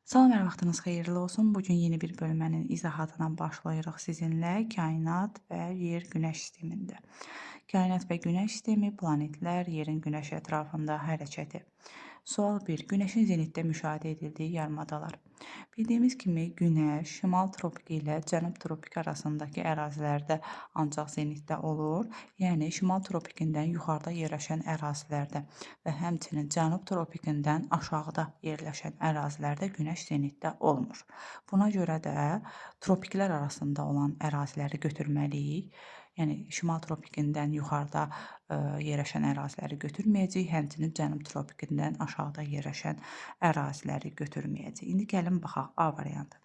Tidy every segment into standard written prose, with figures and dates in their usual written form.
Salam, hər vaxtınız xeyirli olsun. Bugün yeni bir bölmənin izahatına başlayırıq sizinlə kainat və yer günəş sistemində. Kainat və günəş sistemi, planetlər, yerin günəş ətrafında hərəkəti. Sual 1. Günəşin zenitdə müşahidə edildiyi yarımadalar. Bildiyimiz kimi günəş şimal tropiki ilə cənub tropiki arasındakı ərazilərdə ancaq zenitdə olur. Yəni şimal tropikindən yuxarıda yerləşən ərazilərdə və həmçinin cənub tropikindən aşağıda yerləşən ərazilərdə günəş zenitdə olmur. Buna görə də tropiklər arasında olan əraziləri götürməliyik. Yəni şimal tropikindən yuxarıda yerləşən əraziləri götürməyəcəyik, həmçinin cənub tropikindən aşağıda yerləşən əraziləri götürməyəcəyik. İndi gəlin baxaq A variantı.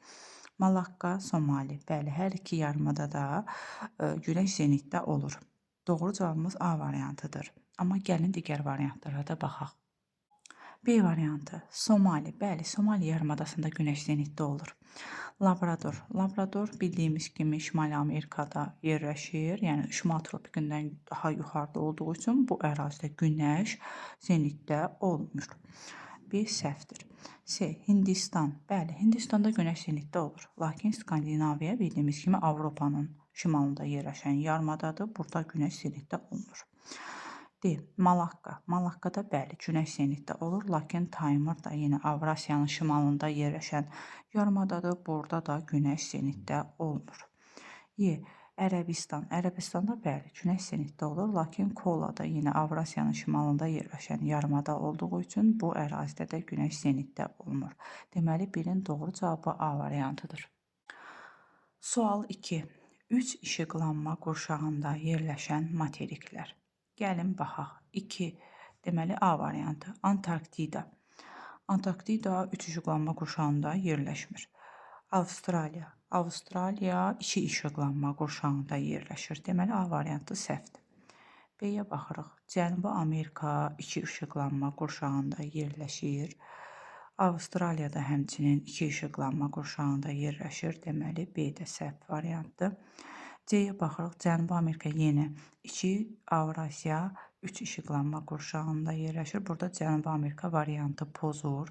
Malakka, Somali. Bəli, hər iki yarımada da günəş zenitdə olur. Doğru cavabımız A variantıdır. Amma gəlin digər variantlara da baxaq. B variantı. Somali. Bəli, Somali yarımadasında günəş zenitdə olur. Labrador. Labrador bildiyimiz kimi Şimali Amerikada yerləşir. Yəni şimal tropikindən daha yuxarıda olduğu üçün bu ərazidə günəş zenitdə olmur. B səhvdir. C. Hindistan. Bəli, Hindistanda günəş zenitdə olur. Lakin Skandinaviya bildiyimiz kimi Avropanın şimalında yerləşən yarımadadır. Burada günəş zenitdə olmur. D. Malakka. Malakkada bəli, günəş zenitdə olur, lakin Taymır da yenə Avrasiyanın şimalında yerləşən yarımadadır. Burada da günəş zenitdə olmur. E. Ərəbistan. Ərəbistanda bəli, günəş zenitdə olur, lakin Kola da yenə Avrasiyanın şimalında yerləşən yarımada olduğu üçün bu ərazidə də günəş zenitdə olmur. Deməli, birin doğru cavabı A variantıdır. Sual 2. 3 işıqlanma qurşağında yerləşən materiklər. Gəlin baxaq. 2. Deməli A variantı. Antarktida. Antarktida 3 işıqlanma qurşağında yerləşmir. Avstraliya. Avstraliya 2 işıqlanma qurşağında yerləşir. Deməli A variantı səhvdir. B-yə baxırıq. Cənubi Amerika 2 işıqlanma qurşağında yerləşir. Avstraliyada həmçinin 2 işıqlanma qurşağında yerləşir. Deməli B də səhv variantdır. C-yə baxırıq. Cənubi Amerika yenə 2, Avrasiya 3 işıqlanma qurşağında yerləşir. Burada Cənubi Amerika variantı pozur.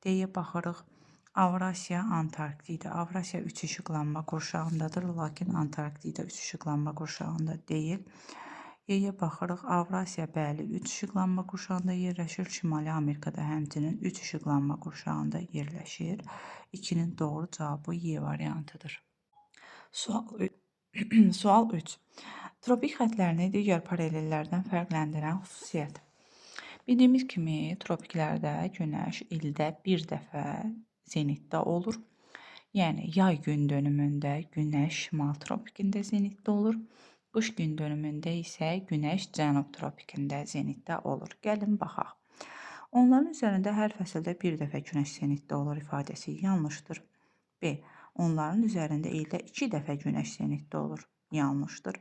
D-yə baxırıq. Avrasiya, Antarktida. Avrasiya 3 işıqlanma qurşağındadır, lakin Antarktida 3 işıqlanma qurşağında deyil. E-yə baxırıq. Avrasiya bəli 3 işıqlanma qurşağında yerləşir. Şimali Amerikada həmçinin 3 işıqlanma qurşağında yerləşir. 2-nin doğru cavabı Y variantıdır. Sual 3. Tropik xəttlərini digər paralellərdən fərqləndirən xüsusiyyət. Bildiyimiz kimi tropiklərdə günəş ildə bir dəfə zenitdə olur. Yəni yay gün dönümündə günəş şimal tropikində zenitdə olur. Qış gün dönümündə isə günəş cənub tropikində zenitdə olur. Gəlin baxaq. Onların üzərində hər fəsildə bir dəfə günəş zenitdə olur ifadəsi yanlışdır. B. Onların üzərində ildə 2 dəfə günəş zenitdə olur. Yanlışdır.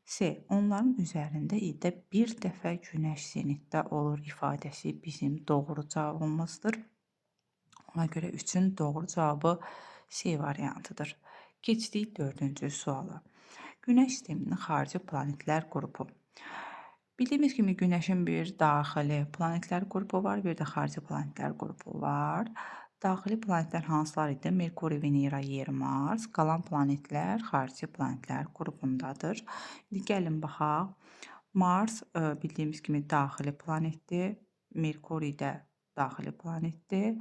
C. Onların üzərində ildə bir dəfə günəş zenitdə olur ifadəsi bizim doğru cavabımızdır. Ona görə 3-ün doğru cavabı C variantıdır. Keçdik 4-cü suala. Günəş sisteminin xarici planetlər qrupu. Bildiyimiz kimi Günəşin bir daxili planetlər qrupu var, bir də xarici planetlər qrupu var. Daxili planetlər hansılar idi? Merkuri, Venera, Yer, Mars. Qalan planetlər xarici planetlər qrupundadır. İndi gəlin baxaq. Mars bildiyimiz kimi daxili planetdir. Merkuri də daxili planetdir.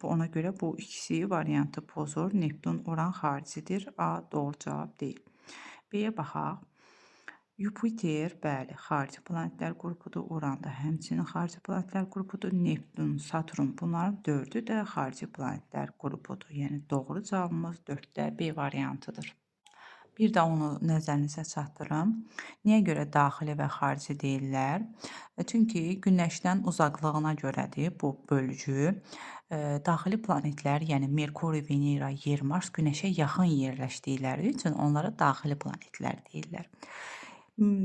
Ona görə bu ikisi variantı pozur. Neptun, Uran xaricidir. A doğru cavab deyil. B-yə baxaq. Yupiter, bəli, xarici planetlər qrupudur. Uran da həmçinin xarici planetlər qrupudur. Neptun, Saturn, bunların 4-ü də xarici planetlər qrupudur. Yəni doğru cavabımız 4-də B variantıdır. Bir də onu nəzərinizə çatdırım. Niyə görə daxili və xarici deyirlər? Çünki Günəşdən uzaqlığına görədir bu bölgü. Daxili planetlər, yəni Merkuri, Venera, Yer, Mars Günəşə yaxın yerləşdikləri üçün onlara daxili planetlər deyirlər.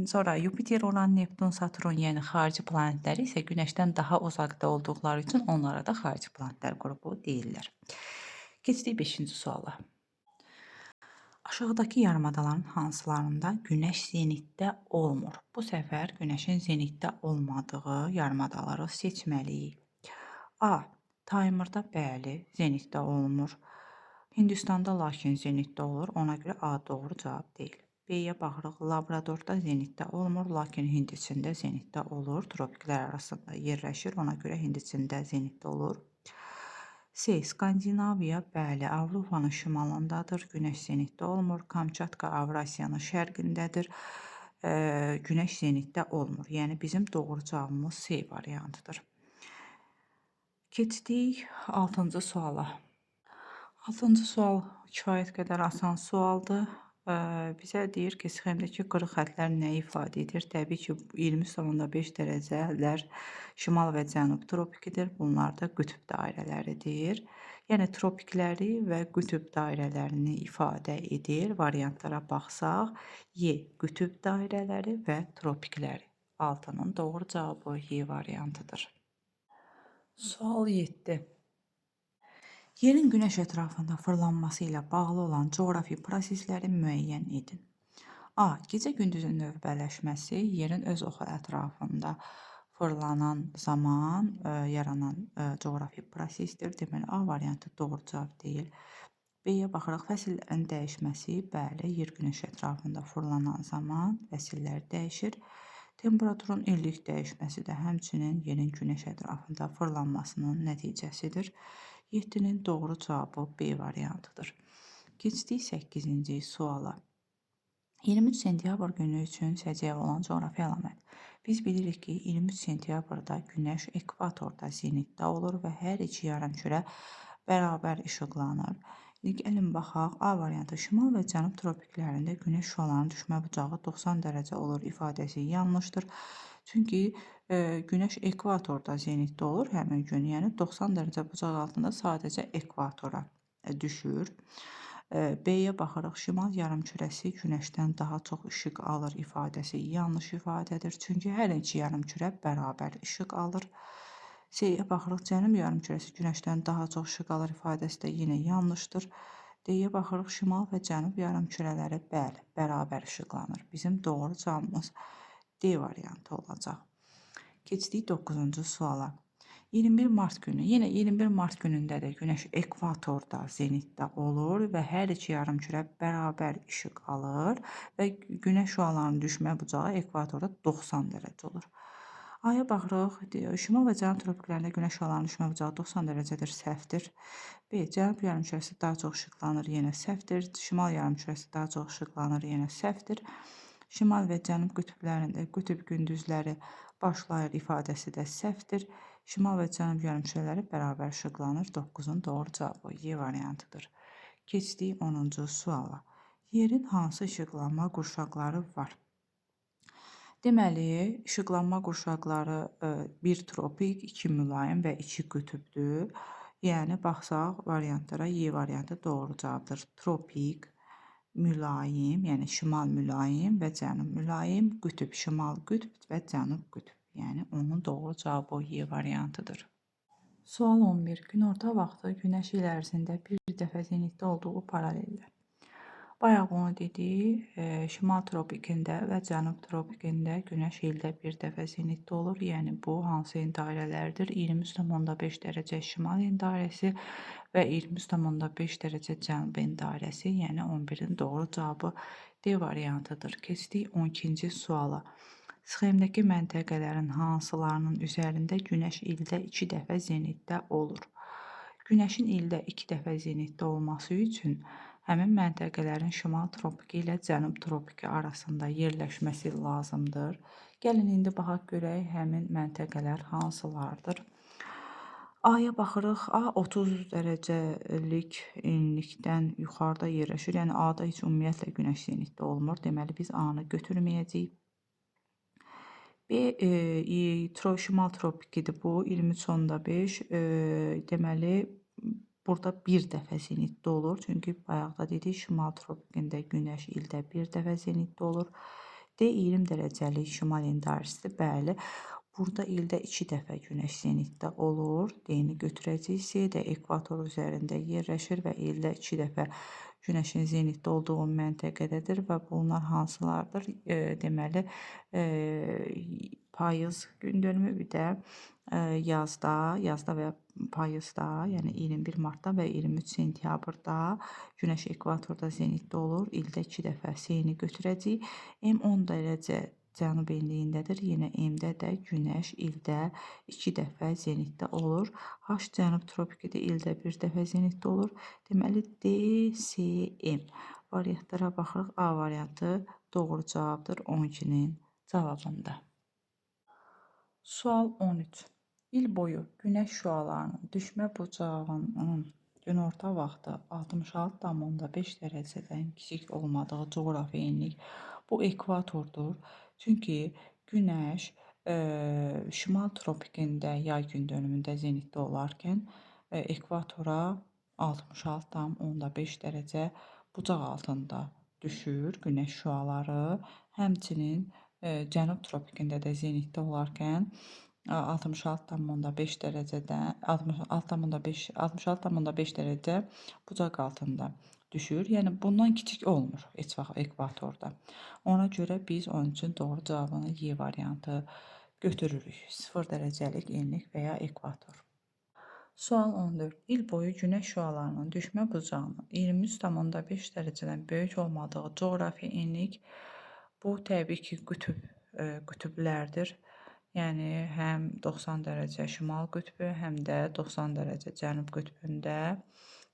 Sonra Yupiter, Uran, Neptun, Saturn, yəni xarici planetləri isə Günəşdən daha uzaqda olduqları üçün onlara da xarici planetlər qrupu deyirlər. Keçdik 5-ci suala. Aşağıdakı yarımadaların hansılarında günəş zenitdə olmur? Bu səfər günəşin zenitdə olmadığı yarımadaları seçməliyik. A. Taymerda bəli, zenitdə olmur. Hindistanda lakin zenitdə olur, ona görə A doğru cavab deyil. B-yə baxırıq, Labradorda zenitdə olmur, lakin Hind içində zenitdə olur. Tropiklər arasında yerləşir, ona görə Hind içində zenitdə olur. C. Skandinaviya, bəli, Avropanın şimalındadır, günəş zenitdə olmur. Kamçatka Avrasiyanın şərqindədir, günəş zenitdə olmur. Yəni bizim doğru cavabımız C variantıdır. Keçdik 6-cı suala. 6-cı sual kifayət qədər asan sualdır. Bizə deyir ki, sxemdəki qırıq xəttlər nə ifadə edir? Təbii ki, 20,5 dərəcələr şimal və cənub tropikidir. Bunlar da qütb dairələridir. Yəni tropikləri və qütb dairələrini ifadə edir. Variantlara baxsaq, Y qütb dairələri və tropikləri. 6-nın doğru cavabı Y variantıdır. Sual 7. Yerin günəş ətrafında fırlanması ilə bağlı olan coğrafi prosesləri müəyyən edin. A. Gecə-gündüzün növbələşməsi yerin öz oxu ətrafında fırlanan zaman yaranan coğrafi prosesdir. Deməli, A variantı doğru cavab deyil. B-yə baxırıq, fəsillərin dəyişməsi. Bəli, yer günəş ətrafında fırlanan zaman fəsillər dəyişir. Temperaturun illik dəyişməsi də həmçinin yerin günəş ətrafında fırlanmasının nəticəsidir. 7-nin doğru cavabı B variantıdır. Keçdik 8-ci suala. 23 sentyabr günü üçün səciyyəvi olan coğrafi əlamət. Biz bilirik ki, 23 sentyabrda günəş ekvatorda zenitdə olur və hər iki yarımkürə bərabər işıqlanır. Gəlin baxaq, A variantı şimal və cənub tropiklərində günəş şüalarının düşmə bucağı 90 dərəcə olur ifadəsi yanlışdır. Çünki günəş ekvatorda zenitdə olur həmin gün, yəni 90 dərəcə bucaq altında sadəcə ekvatora düşür. B-yə baxırıq, şimal yarımkürəsi günəşdən daha çox işıq alır ifadəsi yanlış ifadədir. Çünki hər iki yarımkürə bərabər işıq alır. C-yə baxırıq, cənub yarımkürəsi günəşdən daha çox işıq alır ifadəsi də yenə yanlışdır. D-yə baxırıq, şimal və cənub yarımkürələri bəli, bərabər işıqlanır. Bizim doğru cavabımız D variantı olacaq. Keçdik 9-cu suala. 21 mart günü, yenə 21 mart günündə də günəş ekvatorda zenitdə olur və hər iki yarımkürə bərabər işıq alır və günəş şüalarının düşmə bucağı ekvatorda 90 dərəcə olur. A-ya baxırıq, şimal və cənub tropiklərində günəş şüalarının düşmə bucağı 90 dərəcədir, səhvdir. B. Cənub yarımkürəsi daha çox işıqlanır, yenə səhvdir. Şimal yarımkürəsi daha çox işıqlanır, yenə səhvdir. Şimal və cənub qütblərində qütb gündüzləri başlayır ifadəsi də səhvdir. Şimal və cənub yarımkürələri bərabər işıqlanır. 9-un doğru cavabı Y variantıdır. Keçdik 10-cu suala. Yerin hansı işıqlanma qurşaqları var? Deməli, işıqlanma qurşaqları 1 tropik, 2 mülayim və 2 qütbdür. Yəni, baxsaq variantlara Y variantı doğru cavabdır. Tropik, mülayim, yəni şimal mülayim və cənub mülayim, qütb, şimal qütb və cənub qütb. Yəni onun doğru cavabı Y variantıdır. Sual 11. Günorta vaxtı günəş il ərzində bir dəfə zenitdə olduğu paralellər. Bayaq onu dedik, şimal tropikində və cənub tropikində günəş ildə bir dəfə zenitdə olur. Yəni bu hansı en dairələrdir? 23,5 dərəcə şimal en dairəsi və 23,5 dərəcə cənub en dairəsi. Yəni 11-in doğru cavabı D variantıdır. Keçdik 12-ci suala. Sxemdəki məntəqələrin hansılarının üzərində günəş ildə 2 dəfə zenitdə olur? Günəşin ildə 2 dəfə zenitdə olması üçün həmin məntəqələrin şimal tropiki ilə cənub tropiki arasında yerləşməsi lazımdır. Gəlin indi baxaq görək həmin məntəqələr hansılardır. A-ya baxırıq, A 30 dərəcəlik enlikdən yuxarıda yerləşir. Yəni A-da heç ümumiyyətlə günəş zenitdə olmur. Deməli biz A-nı götürməyəcəyik. B şimal tropikidir bu 23,5 deməli burada bir dəfə zenitdə olur. Çünki bayaq da dedik şimal tropikində günəş ildə bir dəfə zenitdə olur. D 20 dərəcəlik şimal endarisidir. Bəli. Burada ildə 2 dəfə günəş zenitdə olur. D-ni götürəcəyik. C də ekvator üzərində yerləşir və ildə 2 dəfə günəşin zenitdə olduğu məntəqədədir və bunlar hansılardır? Deməli, payız gündönümü, bir də yazda və payızda, yəni 21 martda və 23 sentyabrda Günəş ekvatorda zenitdə olur. İldə 2 dəfə seyini götürəcək. M10 dərəcə cənub enliyindədir. Yenə M-də də Günəş ildə 2 dəfə zenitdə olur. H cənub tropiki də ildə 1 dəfə zenitdə olur. Deməli D, C, M variantlara baxırıq. A variantı doğru cavabdır 12-nin cavabında. Sual 13. İl boyu günəş şüalarının düşmə bucağının günorta vaxtı 66,5 dərəcədən kiçik olmadığı coğrafi enlik bu ekvatordur. Çünki günəş şimal tropikində yay gündönümündə zenitdə olarkən ekvatora 66,5 dərəcə bucaq altında düşür günəş şüaları. Həmçinin cənub tropikində də zenitdə olarkən 66,5 dərəcədən 66,5 dərəcə bucaq altında düşür. Yəni bundan kiçik olmur heç vaxt ekvatorda. Ona görə biz onun üçün doğru cavabını Y variantı götürürük. 0 dərəcəlik enlik və ya ekvator. Sual 14. İl boyu günəş şüalarının düşmə bucağının 23,5 dərəcədən böyük olmadığı coğrafi enlik bu təbii ki qütblərdir. Yəni həm 90 dərəcə şimal qütbü, həm də 90 dərəcə cənub qütbündə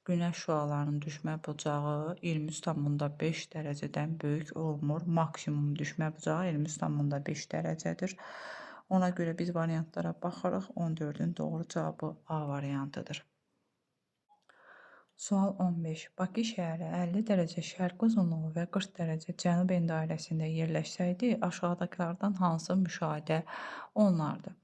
günəş şüalarının düşmə bucağı 23,5 dərəcədən böyük olmur. Maksimum düşmə bucağı 23,5 dərəcədir. Ona görə biz variantlara baxırıq. 14-ün doğru cavabı A variantıdır. Sual 15. Bakı şəhəri 50 dərəcə şərq uzunluğu və 40 dərəcə cənub en dairəsində yerləşsəydi, aşağıdakılardan hansı müşahidə olunardı?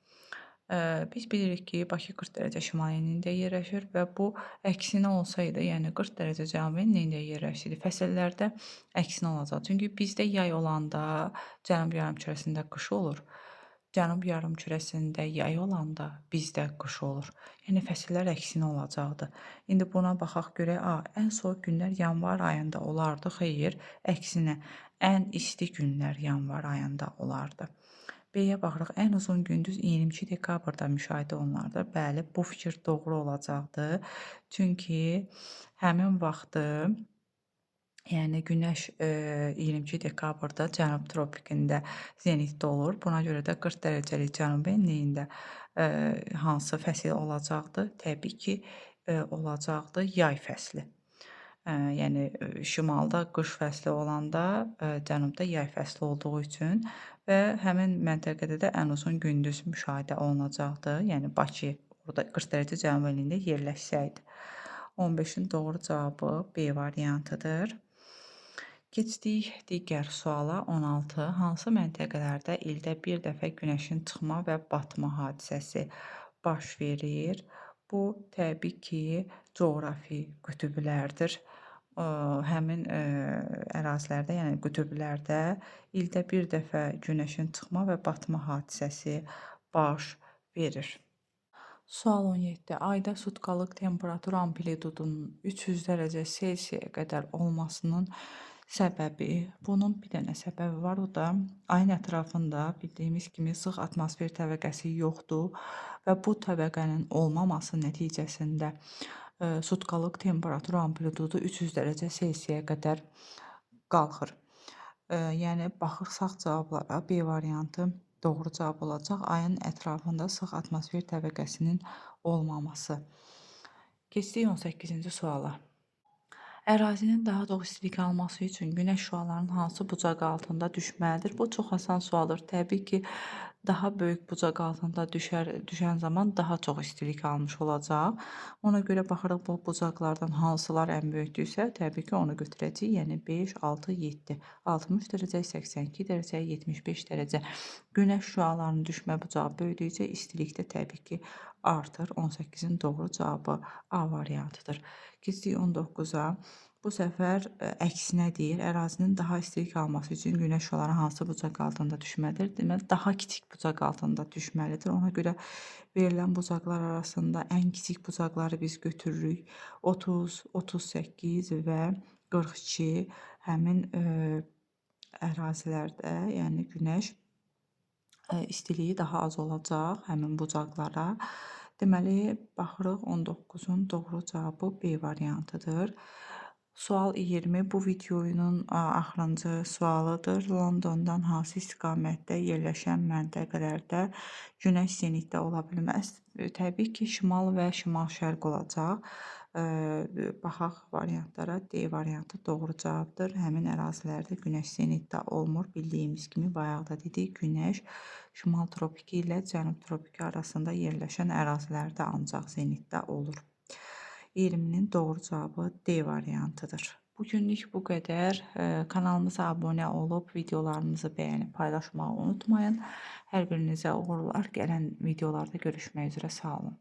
Biz bilirik ki, Bakı 40 dərəcə şimal enliyində yerləşir və bu əksinə olsaydı, yəni 40 dərəcə cənub enliyində yerləşsəydi, fəsillərdə əksinə olacaq. Çünki bizdə yay olanda cənub yarımkürəsində qış olur. Cənub yarımkürəsində yay olanda bizdə qış olur. Yəni fəsillər əksinə olacaqdı. İndi buna baxaq görək, ən soyuq günlər yanvar ayında olardı. Xeyr, əksinə ən isti günlər yanvar ayında olardı. B-yə baxırıq. Ən uzun gündüz 22 dekabrda müşahidə olunardı. Bəli, bu fikir doğru olacaqdı. Çünki həmin vaxtı yəni günəş 22 dekabrda cənub tropikində zenitdə olur. Buna görə də 40 dərəcəlik cənub enliyində hansı fəsil olacaqdı? Təbii ki, olacaqdı yay fəsli. Yəni şimalda qış fəsli olanda, cənubda yay fəsli olduğu üçün və həmin məntəqədə də ən uzun gündüz müşahidə olunacaqdı. Yəni Bakı orada 40 dərəcə cənub enliyində yerləşsəydi. 15-in doğru cavabı B variantıdır. Keçdik digər suala 16. Hansı məntəqələrdə ildə bir dəfə günəşin çıxma və batma hadisəsi baş verir? Bu təbii ki, coğrafi qütblərdir. Həmin ərazilərdə, yəni qütblərdə ildə bir dəfə günəşin çıxma və batma hadisəsi baş verir. Sual 17. Ayda sutkalıq temperatur amplitudunun 300 dərəcə Selsiyə qədər olmasının səbəbi, bunun bir dənə səbəbi var, o da ayın ətrafında bildiyimiz kimi sıx atmosfer təbəqəsi yoxdur və bu təbəqənin olmaması nəticəsində sutkalıq temperatur amplitudu 300 dərəcə Selsiyə qədər qalxır. Yəni baxırsaq cavablara B variantı doğru cavab olacaq. Ayın ətrafında sıx atmosfer təbəqəsinin olmaması. Keçdik 18-ci suala. Ərazinin daha çox istilik alması üçün günəş şüalarının hansı bucaq altında düşməlidir? Bu çox asan sualdır. Təbii ki, daha böyük bucaq altında düşən zaman daha çox istilik almış olacaq. Ona görə baxırıq bu bucaqlardan hansılar ən böyükdürsə, təbii ki, onu götürəcəyik. Yəni 5, 6, 7, 60 dərəcə, 82 dərəcə, 75 dərəcə. Günəş şüalarının düşmə bucağı böyüdükcə istilik də təbii ki, artır. 18-in doğru cavabı A variantıdır. Keçdik 19-a. Bu səfər əksinə deyir. Ərazinin daha istilik alması üçün günəş şüaları hansı bucaq altında düşməlidir? Deməli, daha kiçik bucaq altında düşməlidir. Ona görə verilən bucaqlar arasında ən kiçik bucaqları biz götürürük. 30, 38 və 42 həmin ərazilərdə, yəni günəş istiliyi daha az olacaq həmin bucaqlara. Deməli, baxırıq 19-un doğru cavabı B variantıdır. Sual 20 bu videonun axırıncı sualıdır. Londondan hansı istiqamətdə yerləşən məntəqələrdə günəş zenitdə ola bilməz? Təbii ki, şimal və şimal-şərq olacaq. Baxaq variantlara. D variantı doğru cavabdır. Həmin ərazilərdə günəş zenitdə olmur. Bildiyimiz kimi bayaqda dedik, günəş şimal tropiki ilə cənub tropiki arasında yerləşən ərazilərdə ancaq zenitdə olur. 20-nin doğru cavabı D variantıdır. Bugünlük bu qədər. Kanalımıza abunə olub, videolarımızı bəyənib paylaşmağı unutmayın. Hər birinizə uğurlar. Gələn videolarda görüşmək üzrə. Sağ olun.